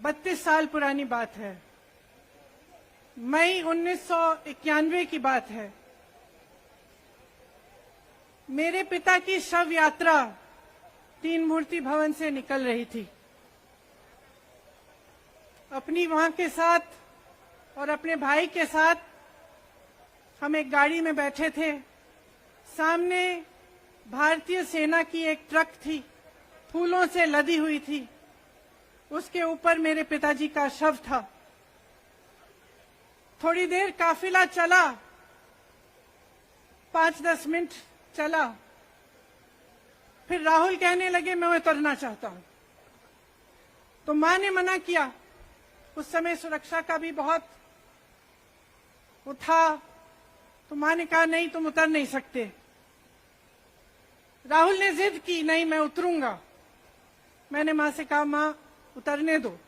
32 साल पुरानी बात है। मई 1991 की बात है। मेरे पिता की शव यात्रा तीन मूर्ति भवन से निकल रही थी। अपनी मां के साथ और अपने भाई के साथ हम एक गाड़ी में बैठे थे। सामने भारतीय सेना की एक ट्रक थी, फूलों से लदी हुई थी। उसके ऊपर मेरे पिताजी का शव था। थोड़ी देर काफिला चला, 5-10 मिनट चला। फिर राहुल कहने लगे मैं उतरना चाहता हूं। तो मां ने मना किया। उस समय सुरक्षा का भी बहुत वो था। तो मां ने कहा नहीं, तुम उतर नहीं सकते। राहुल ने जिद की, नहीं मैं उतरूंगा। मैंने मां से कहा मां उतरने दो।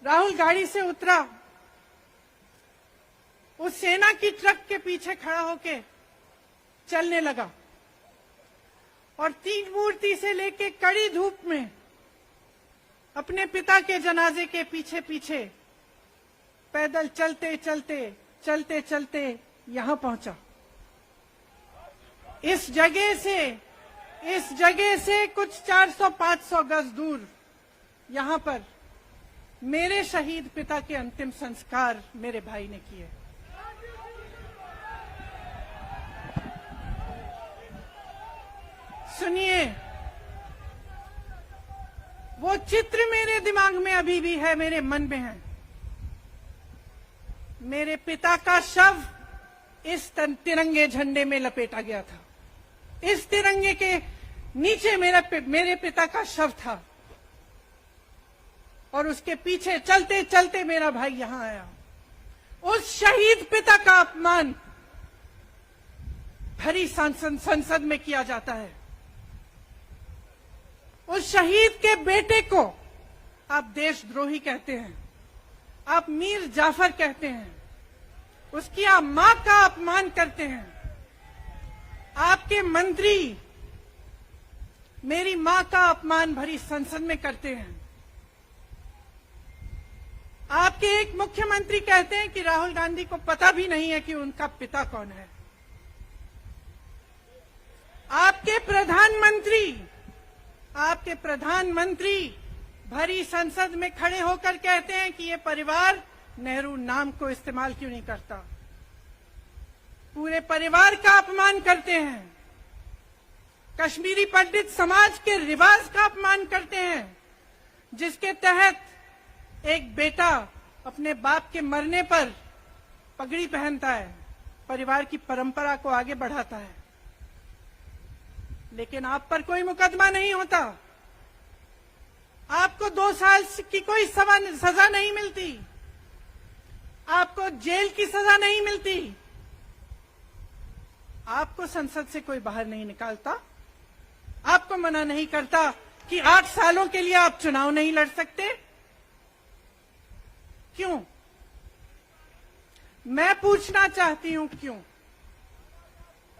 राहुल गाड़ी से उतरा। उस सेना की ट्रक के पीछे खड़ा होके चलने लगा और तीन मूर्ति से लेके कड़ी धूप में अपने पिता के जनाजे के पीछे पीछे पैदल चलते चलते चलते चलते यहां पहुंचा। इस जगह से कुछ 400-500 गज दूर यहां पर मेरे शहीद पिता के अंतिम संस्कार मेरे भाई ने किए। सुनिए, वो चित्र मेरे दिमाग में अभी भी है, मेरे मन में है। मेरे पिता का शव इस तिरंगे झंडे में लपेटा गया था। इस तिरंगे के नीचे मेरे पिता का शव था और उसके पीछे चलते चलते मेरा भाई यहां आया। उस शहीद पिता का अपमान भरी संसद में किया जाता है। उस शहीद के बेटे को आप देशद्रोही कहते हैं, आप मीर जाफर कहते हैं, उसकी आप मां का अपमान करते हैं। आपके मंत्री मेरी मां का अपमान भरी संसद में करते हैं। आपके एक मुख्यमंत्री कहते हैं कि राहुल गांधी को पता भी नहीं है कि उनका पिता कौन है। आपके प्रधानमंत्री भरी संसद में खड़े होकर कहते हैं कि ये परिवार नेहरू नाम को इस्तेमाल क्यों नहीं करता। पूरे परिवार का अपमान करते हैं। कश्मीरी पंडित समाज के रिवाज का अपमान करते हैं, जिसके तहत एक बेटा अपने बाप के मरने पर पगड़ी पहनता है, परिवार की परंपरा को आगे बढ़ाता है। लेकिन आप पर कोई मुकदमा नहीं होता। आपको 2 साल की कोई सजा नहीं मिलती। आपको जेल की सजा नहीं मिलती। आपको संसद से कोई बाहर नहीं निकालता। आपको मना नहीं करता कि 8 सालों के लिए आप चुनाव नहीं लड़ सकते। क्यों? मैं पूछना चाहती हूं क्यों?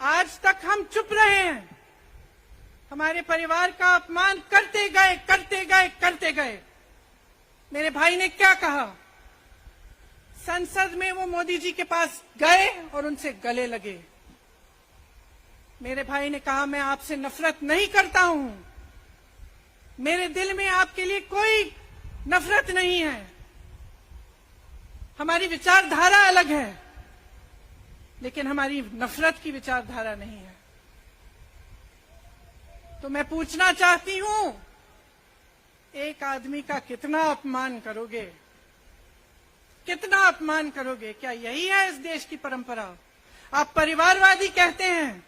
आज तक हम चुप रहे हैं। हमारे परिवार का अपमान करते गए। मेरे भाई ने क्या कहा? संसद में वो मोदी जी के पास गए और उनसे गले लगे। मेरे भाई ने कहा मैं आपसे नफरत नहीं करता हूं, मेरे दिल में आपके लिए कोई नफरत नहीं है, हमारी विचारधारा अलग है, लेकिन हमारी नफरत की विचारधारा नहीं है। तो मैं पूछना चाहती हूं, एक आदमी का कितना अपमान करोगे? कितना अपमान करोगे? क्या यही है इस देश की परंपरा? आप परिवारवादी कहते हैं,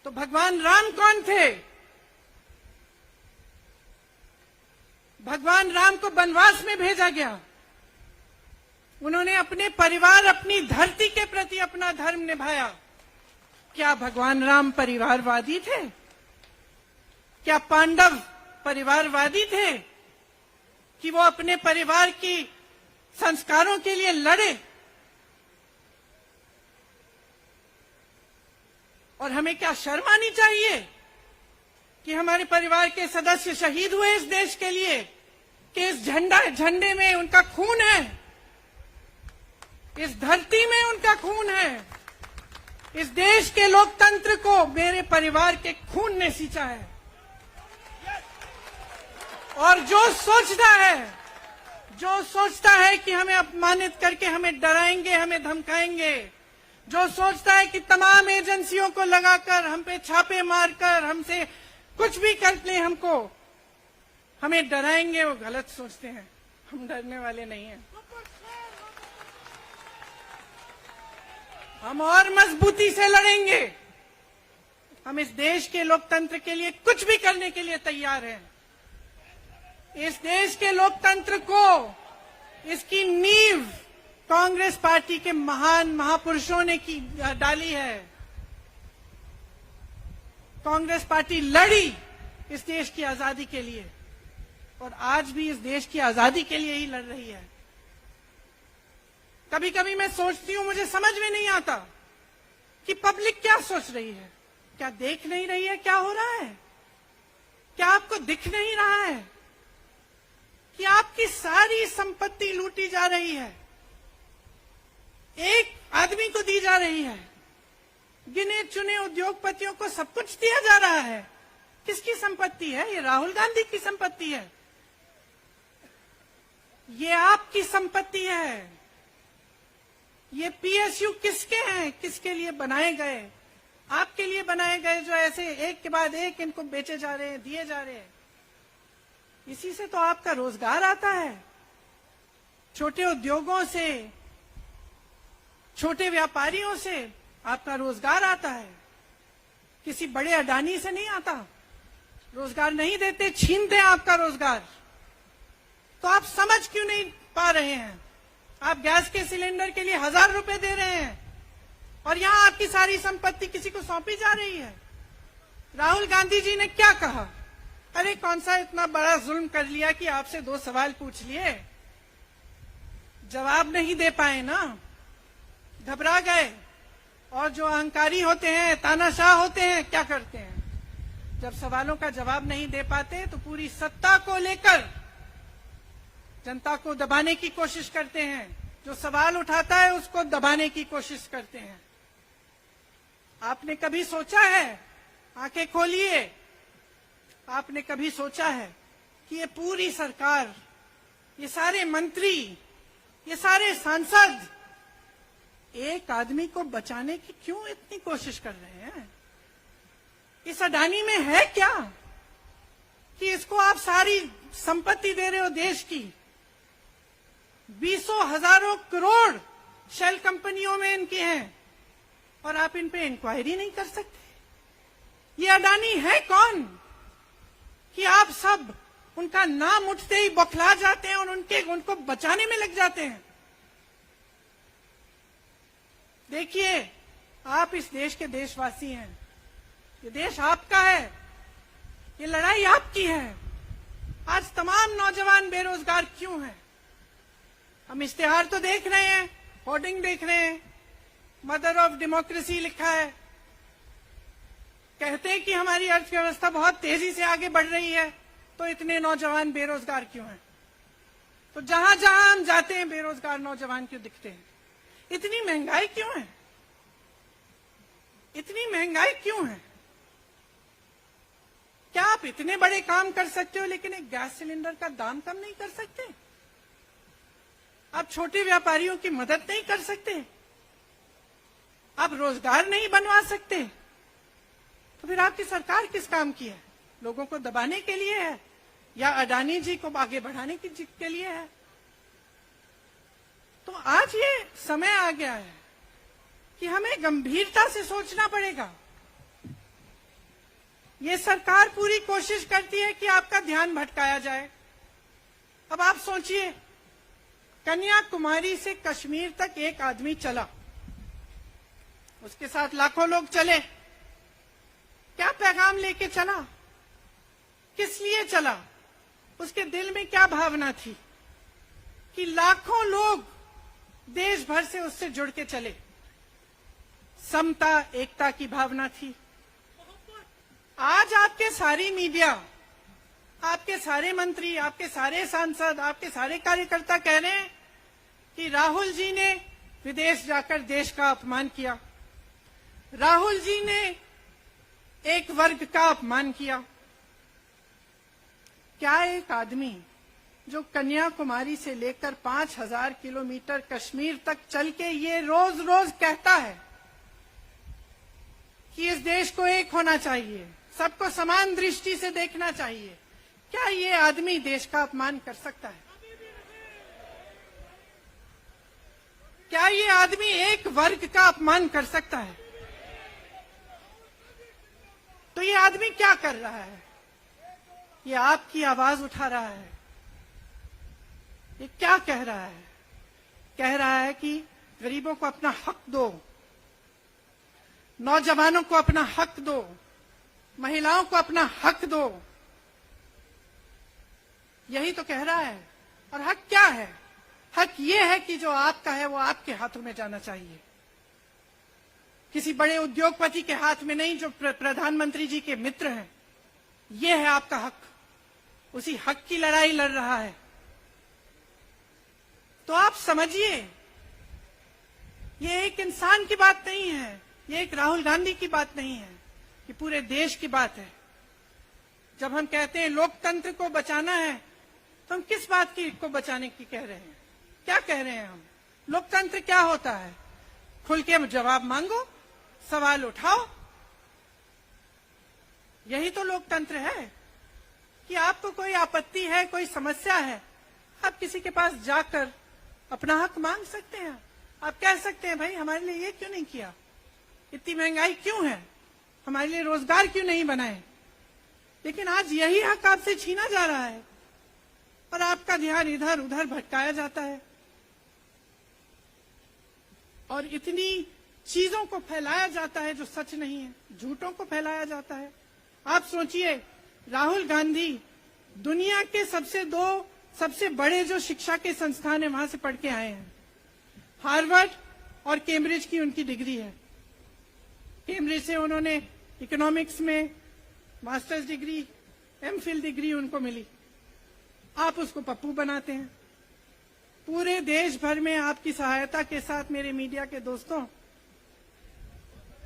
तो भगवान राम कौन थे? भगवान राम को वनवास में भेजा गया। उन्होंने अपने परिवार, अपनी धरती के प्रति अपना धर्म निभाया। क्या भगवान राम परिवारवादी थे? क्या पांडव परिवारवादी थे कि वो अपने परिवार की संस्कारों के लिए लड़े? और हमें क्या शर्म आनी चाहिए कि हमारे परिवार के सदस्य शहीद हुए इस देश के लिए? कि इस झंडे में उनका खून है, इस धरती में उनका खून है। इस देश के लोकतंत्र को मेरे परिवार के खून ने सींचा है। और जो सोचता है कि हमें अपमानित करके हमें डराएंगे, हमें धमकाएंगे, जो सोचता है कि तमाम एजेंसियों को लगाकर हम पे छापे मारकर हमसे कुछ भी कर ले, हमें डराएंगे, वो गलत सोचते हैं। हम डरने वाले नहीं हैं। हम और मजबूती से लड़ेंगे। हम इस देश के लोकतंत्र के लिए कुछ भी करने के लिए तैयार हैं। इस देश के लोकतंत्र को, इसकी नींव कांग्रेस पार्टी के महान महापुरुषों ने डाली है। कांग्रेस पार्टी लड़ी इस देश की आजादी के लिए और आज भी इस देश की आजादी के लिए ही लड़ रही है। कभी कभी मैं सोचती हूं, मुझे समझ में नहीं आता कि पब्लिक क्या सोच रही है। क्या देख नहीं रही है क्या हो रहा है? क्या आपको दिख नहीं रहा है कि आपकी सारी संपत्ति लूटी जा रही है, एक आदमी को दी जा रही है, गिने चुने उद्योगपतियों को सब कुछ दिया जा रहा है? किसकी संपत्ति है? ये राहुल गांधी की संपत्ति है, ये आपकी संपत्ति है। ये पीएसयू किसके हैं? किसके लिए बनाए गए? आपके लिए बनाए गए, जो ऐसे एक के बाद एक इनको बेचे जा रहे हैं, दिए जा रहे हैं। इसी से तो आपका रोजगार आता है। छोटे उद्योगों से, छोटे व्यापारियों से आपका रोजगार आता है। किसी बड़े अडानी से नहीं आता। रोजगार नहीं देते, छीनते हैं आपका रोजगार। तो आप समझ क्यों नहीं पा रहे हैं? आप गैस के सिलेंडर के लिए 1000 रुपए दे रहे हैं और यहां आपकी सारी संपत्ति किसी को सौंपी जा रही है। राहुल गांधी जी ने क्या कहा? अरे कौन सा इतना बड़ा जुल्म कर लिया कि आपसे 2 सवाल पूछ लिए, जवाब नहीं दे पाए ना, घबरा गए। और जो अहंकारी होते हैं, तानाशाह होते हैं, क्या करते हैं? जब सवालों का जवाब नहीं दे पाते तो पूरी सत्ता को लेकर जनता को दबाने की कोशिश करते हैं। जो सवाल उठाता है उसको दबाने की कोशिश करते हैं। आपने कभी सोचा है, आंखें खोलिए, आपने कभी सोचा है कि ये पूरी सरकार, ये सारे मंत्री, ये सारे सांसद एक आदमी को बचाने की क्यों इतनी कोशिश कर रहे हैं? इस अडानी में है क्या कि इसको आप सारी संपत्ति दे रहे हो देश की? 20 हजारों करोड़ शेल कंपनियों में इनके हैं और आप इन पे इंक्वायरी नहीं कर सकते। ये अडानी है कौन कि आप सब उनका नाम उठते ही बौखला जाते हैं और उनको बचाने में लग जाते हैं? देखिए, आप इस देश के देशवासी हैं, ये देश आपका है, ये लड़ाई आपकी है। आज तमाम नौजवान बेरोजगार क्यों हैं? हम इश्तेहार तो देख रहे हैं, होर्डिंग देख रहे हैं, मदर ऑफ डेमोक्रेसी लिखा है, कहते हैं कि हमारी अर्थव्यवस्था बहुत तेजी से आगे बढ़ रही है, तो इतने नौजवान बेरोजगार क्यों हैं? तो जहां जहां हम जाते हैं बेरोजगार नौजवान क्यों दिखते हैं? इतनी महंगाई क्यों है? इतनी महंगाई क्यों है? क्या आप इतने बड़े काम कर सकते हो लेकिन एक गैस सिलेंडर का दाम कम नहीं कर सकते? आप छोटे व्यापारियों की मदद नहीं कर सकते? आप रोजगार नहीं बनवा सकते? तो फिर आपकी सरकार किस काम की है? लोगों को दबाने के लिए है या अडानी जी को आगे बढ़ाने के लिए है? तो आज ये समय आ गया है कि हमें गंभीरता से सोचना पड़ेगा। ये सरकार पूरी कोशिश करती है कि आपका ध्यान भटकाया जाए। अब आप सोचिए, कन्याकुमारी से कश्मीर तक एक आदमी चला, उसके साथ लाखों लोग चले। क्या पैगाम लेके चला? किस लिए चला? उसके दिल में क्या भावना थी कि लाखों लोग देश भर से उससे जुड़ के चले? समता, एकता की भावना थी। आज आपके सारी मीडिया आपके सारे मंत्री, आपके सारे सांसद, आपके सारे कार्यकर्ता कह रहे हैं कि राहुल जी ने विदेश जाकर देश का अपमान किया, राहुल जी ने एक वर्ग का अपमान किया। क्या एक आदमी जो कन्याकुमारी से लेकर 5000 किलोमीटर कश्मीर तक चल के ये रोज रोज कहता है कि इस देश को एक होना चाहिए, सबको समान दृष्टि से देखना चाहिए, क्या ये आदमी देश का अपमान कर सकता है? क्या ये आदमी एक वर्ग का अपमान कर सकता है? तो ये आदमी क्या कर रहा है? ये आपकी आवाज उठा रहा है। ये क्या कह रहा है? कह रहा है कि गरीबों को अपना हक दो, नौजवानों को अपना हक दो, महिलाओं को अपना हक दो। यही तो कह रहा है। और हक क्या है? हक ये है कि जो आपका है वो आपके हाथों में जाना चाहिए, किसी बड़े उद्योगपति के हाथ में नहीं जो प्रधानमंत्री जी के मित्र हैं। ये है आपका हक। उसी हक की लड़ाई लड़ रहा है। तो आप समझिए, ये एक इंसान की बात नहीं है, ये एक राहुल गांधी की बात नहीं है, ये पूरे देश की बात है। जब हम कहते हैं लोकतंत्र को बचाना है, तो हम किस बात की को बचाने की कह रहे हैं? क्या कह रहे हैं हम? लोकतंत्र क्या होता है? खुल के जवाब मांगो, सवाल उठाओ। यही तो लोकतंत्र है कि आपको कोई आपत्ति है, कोई समस्या है, आप किसी के पास जाकर अपना हक मांग सकते हैं। आप कह सकते हैं भाई हमारे लिए ये क्यों नहीं किया, इतनी महंगाई क्यों है, हमारे लिए रोजगार क्यों नहीं बनाए। लेकिन आज यही हक आपसे छीना जा रहा है और आपका ध्यान इधर उधर भटकाया जाता है और इतनी चीजों को फैलाया जाता है जो सच नहीं है, झूठों को फैलाया जाता है। आप सोचिए, राहुल गांधी दुनिया के सबसे बड़े जो शिक्षा के संस्थान है वहां से पढ़ के आए हैं। हार्वर्ड और कैम्ब्रिज की उनकी डिग्री है। कैम्ब्रिज से उन्होंने इकोनॉमिक्स में मास्टर्स डिग्री, एमफिल डिग्री उनको मिली। आप उसको पप्पू बनाते हैं। पूरे देश भर में आपकी सहायता के साथ मेरे मीडिया के दोस्तों,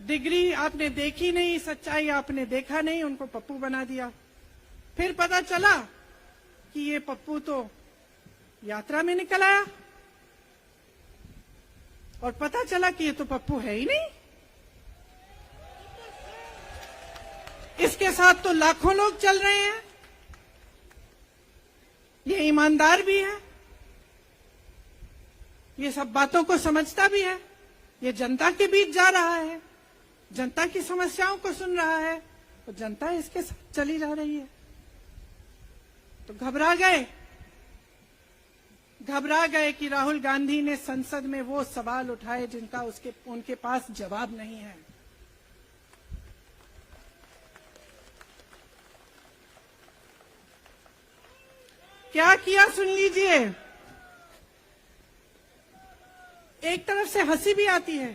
डिग्री आपने देखी नहीं, सच्चाई आपने देखा नहीं, उनको पप्पू बना दिया। फिर पता चला कि ये पप्पू तो यात्रा में निकल आया और पता चला कि ये तो पप्पू है ही नहीं। इसके साथ तो लाखों लोग चल रहे हैं। ये ईमानदार भी है, ये सब बातों को समझता भी है, ये जनता के बीच जा रहा है, जनता की समस्याओं को सुन रहा है, तो जनता इसके साथ चली जा रही है। तो घबरा गए कि राहुल गांधी ने संसद में वो सवाल उठाए जिनका उनके पास जवाब नहीं है। क्या किया सुन लीजिए। एक तरफ से हंसी भी आती है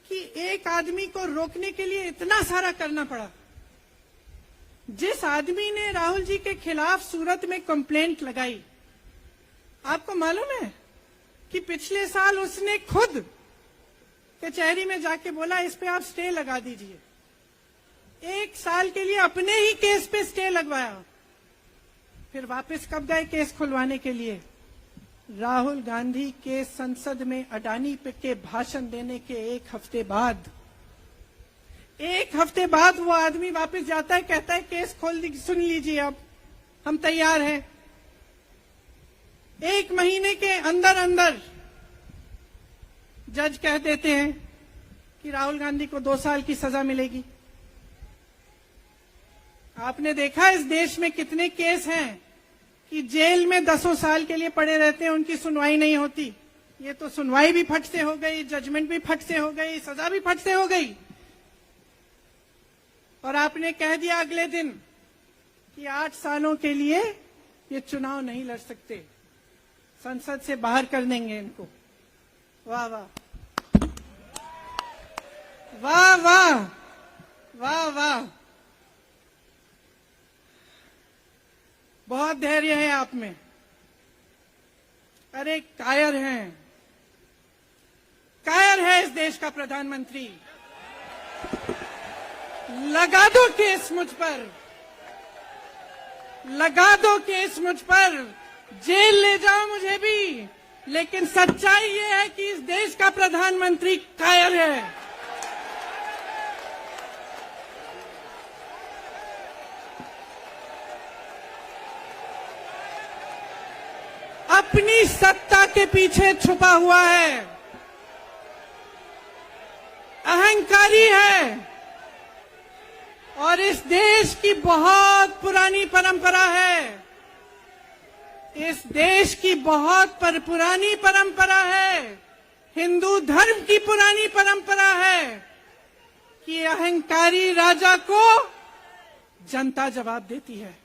कि एक आदमी को रोकने के लिए इतना सारा करना पड़ा। जिस आदमी ने राहुल जी के खिलाफ सूरत में कंप्लेंट लगाई, आपको मालूम है कि पिछले साल उसने खुद कचहरी में जाके बोला इस पे आप स्टे लगा दीजिए। 1 साल के लिए अपने ही केस पे स्टे लगवाया। फिर वापस कब गए केस खुलवाने के लिए? राहुल गांधी के संसद में अडानी के भाषण देने के 1 हफ्ते बाद। 1 हफ्ते बाद वो आदमी वापस जाता है, कहता है केस खोल दी, सुन लीजिए अब हम तैयार हैं। 1 महीने के अंदर अंदर जज कह देते हैं कि राहुल गांधी को 2 साल की सजा मिलेगी। आपने देखा इस देश में कितने केस हैं कि जेल में 10 साल के लिए पड़े रहते हैं, उनकी सुनवाई नहीं होती। ये तो सुनवाई भी फट से हो गई, जजमेंट भी फट से हो गई, सजा भी फट से हो गई। और आपने कह दिया अगले दिन कि 8 सालों के लिए ये चुनाव नहीं लड़ सकते, संसद से बाहर कर देंगे इनको। वाह वाह वाह वाह वाह वाह। बहुत धैर्य है आप में। अरे कायर हैं, कायर है इस देश का प्रधानमंत्री। लगा दो केस मुझ पर, लगा दो केस मुझ पर, जेल ले जाओ मुझे भी, लेकिन सच्चाई ये है कि इस देश का प्रधानमंत्री कायर है। अपनी सत्ता के पीछे छुपा हुआ है, अहंकारी है, और इस देश की बहुत पुरानी परंपरा है, इस देश की बहुत पुरानी परंपरा है, हिंदू धर्म की पुरानी परंपरा है कि अहंकारी राजा को जनता जवाब देती है।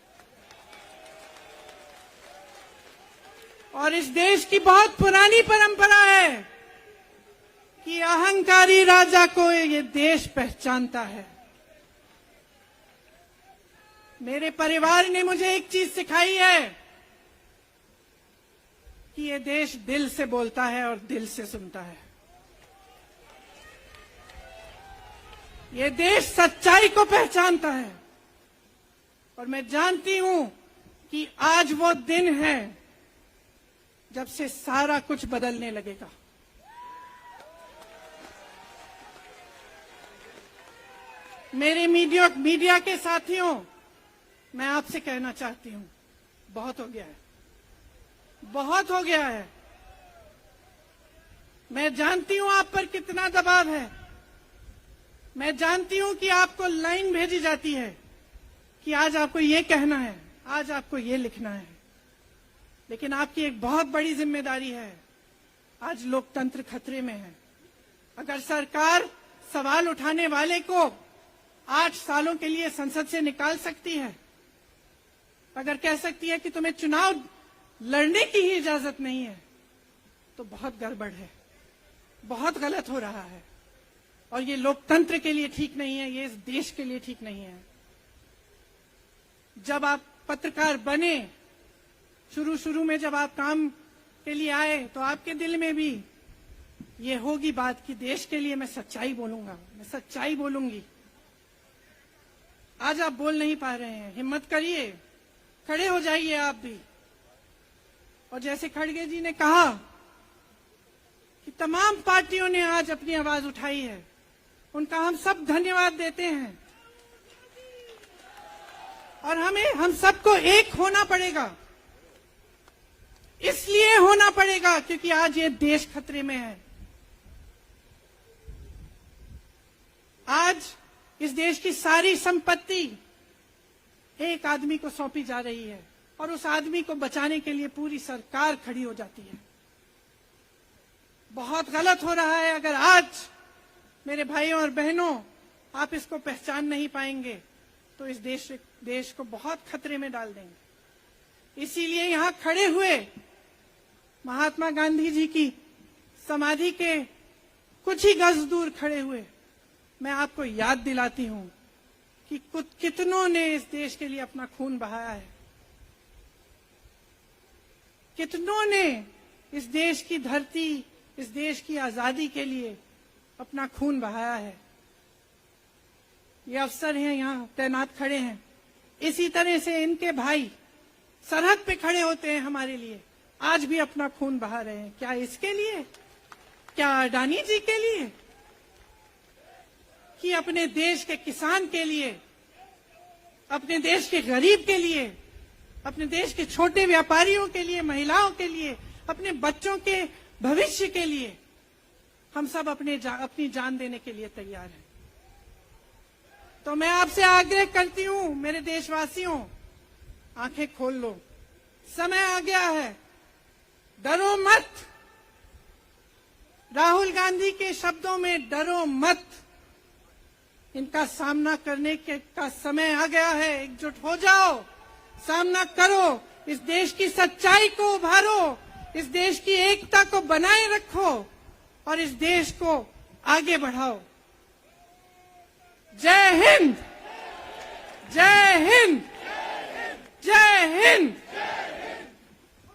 और इस देश की बहुत पुरानी परंपरा है कि अहंकारी राजा को ये देश पहचानता है। मेरे परिवार ने मुझे एक चीज सिखाई है कि ये देश दिल से बोलता है और दिल से सुनता है। ये देश सच्चाई को पहचानता है, और मैं जानती हूं कि आज वो दिन है जब से सारा कुछ बदलने लगेगा। मेरे मीडिया के साथियों, मैं आपसे कहना चाहती हूं, बहुत हो गया है, बहुत हो गया है। मैं जानती हूं आप पर कितना दबाव है, मैं जानती हूं कि आपको लाइन भेजी जाती है कि आज आपको ये कहना है, आज आपको ये लिखना है, लेकिन आपकी एक बहुत बड़ी जिम्मेदारी है। आज लोकतंत्र खतरे में है। अगर सरकार सवाल उठाने वाले को 8 सालों के लिए संसद से निकाल सकती है, अगर कह सकती है कि तुम्हें चुनाव लड़ने की ही इजाजत नहीं है, तो बहुत गड़बड़ है, बहुत गलत हो रहा है, और ये लोकतंत्र के लिए ठीक नहीं है, ये इस देश के लिए ठीक नहीं है। जब आप पत्रकार बने, शुरू में जब आप काम के लिए आए, तो आपके दिल में भी ये होगी बात कि देश के लिए मैं सच्चाई बोलूंगा, मैं सच्चाई बोलूंगी। आज आप बोल नहीं पा रहे हैं, हिम्मत करिए, खड़े हो जाइए आप भी। और जैसे खड़गे जी ने कहा कि तमाम पार्टियों ने आज अपनी आवाज उठाई है, उनका हम सब धन्यवाद देते हैं। और हम सबको एक होना पड़ेगा, इसलिए होना पड़ेगा क्योंकि आज ये देश खतरे में है। आज इस देश की सारी संपत्ति एक आदमी को सौंपी जा रही है, और उस आदमी को बचाने के लिए पूरी सरकार खड़ी हो जाती है। बहुत गलत हो रहा है। अगर आज मेरे भाइयों और बहनों आप इसको पहचान नहीं पाएंगे तो इस देश को बहुत खतरे में डाल देंगे। इसीलिए यहां खड़े हुए महात्मा गांधी जी की समाधि के कुछ ही गज दूर खड़े हुए मैं आपको याद दिलाती हूं कि कितनों ने इस देश के लिए अपना खून बहाया है, कितनों ने इस देश की धरती, इस देश की आजादी के लिए अपना खून बहाया है। ये अफसर हैं यहाँ तैनात खड़े हैं, इसी तरह से इनके भाई सरहद पे खड़े होते हैं हमारे लिए, आज भी अपना खून बहा रहे हैं। क्या इसके लिए? क्या अडानी जी के लिए? कि अपने देश के किसान के लिए, अपने देश के गरीब के लिए, अपने देश के छोटे व्यापारियों के लिए, महिलाओं के लिए, अपने बच्चों के भविष्य के लिए हम सब अपनी जान देने के लिए तैयार हैं। तो मैं आपसे आग्रह करती हूं, मेरे देशवासियों, आंखें खोल लो, समय आ गया है, डरो मत। राहुल गांधी के शब्दों में डरो मत, इनका सामना करने का समय आ गया है। एकजुट हो जाओ, सामना करो, इस देश की सच्चाई को उभारो, इस देश की एकता को बनाए रखो और इस देश को आगे बढ़ाओ। जय हिंद, जय हिंद, जय हिंद।